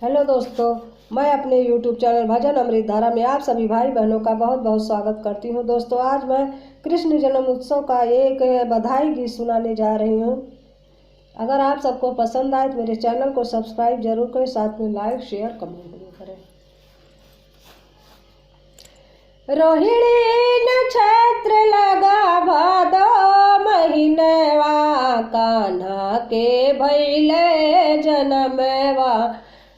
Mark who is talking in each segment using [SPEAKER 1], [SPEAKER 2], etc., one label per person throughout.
[SPEAKER 1] Hello दोस्तों, मैं अपने YouTube चैनल भजन अमृत धारा में आप सभी भाई बहनों का बहुत बहुत स्वागत करती हूं। दोस्तों, आज मैं कृष्ण जन्म उत्सव का एक बधाई गीत सुनाने जा रही हूं। अगर आप सबको पसंद आए तो मेरे चैनल को सब्सक्राइब जरूर करें, साथ में लाइक शेयर कमेंट भी करें। रोहिणी नक्षत्र लगा भादो महीनवा, कान्हा के भैले जनमवा।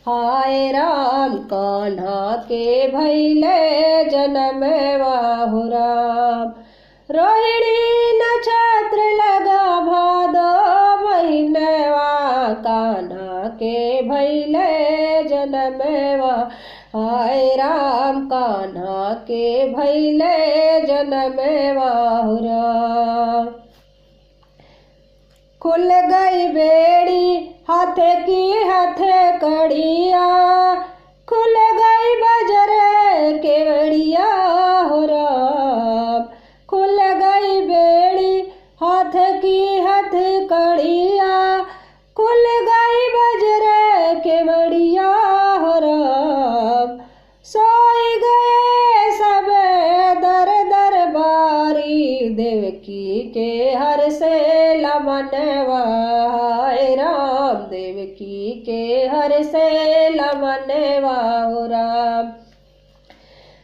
[SPEAKER 1] हाय राम, कान्हा के भैले जनमवा हो राम। रोहिणी नक्षत्र लगा भादो महीनवा, कान्हा के भैले जनमवा। हाय राम, कान्हा के भैले जनमवा हो राम। खुल गई बेड़ी हाथे की हाथे कड़िया, खुल गई बजर केवड़िया हो राम। खुल गई बेड़ी हाथ की हाथ कड़िया, खुल गई बजर केवड़िया हो राम। सोई गए सब दर दरबारी, देवकी के हर से लमनवा। हाय राम, देवकी के हर से लमनवा हो राम।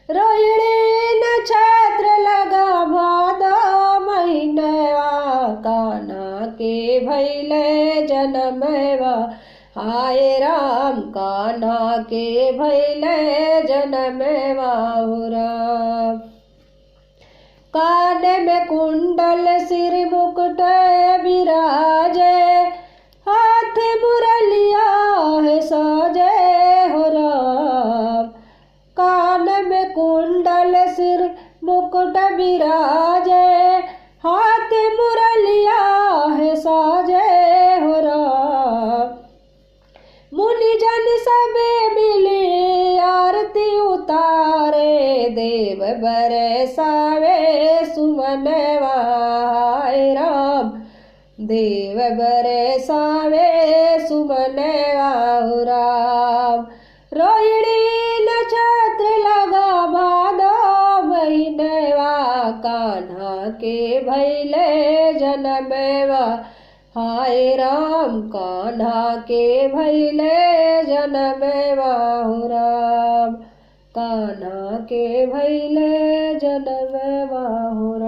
[SPEAKER 1] रोहिणी नक्षत्र लगा भादो महीनवा, कान्हा के भैले जनमवा। हाय राम, कान्हा के भैले जनमवा हो राम। कान में कुंडल सिर मुकुट विराजे, हाथ मुरलिया है साजे हो राम। कान में कुंडल सिर मुकुट विराजे, हाथ मुरलिया है साजे हो राम। मुनि जन सब मिले आरती उतारे, देव बरसावे सुमनवा। हाय राम, देव बरसावे सुमनवा हो राम। रोहिणी नक्षत्र लगा भादो महीनवा, कान्हा के भैले जनमवा। हाय राम, कान्हा के भैले जनमवा हो राम। कान्हा के भैले जनमवा हो राम।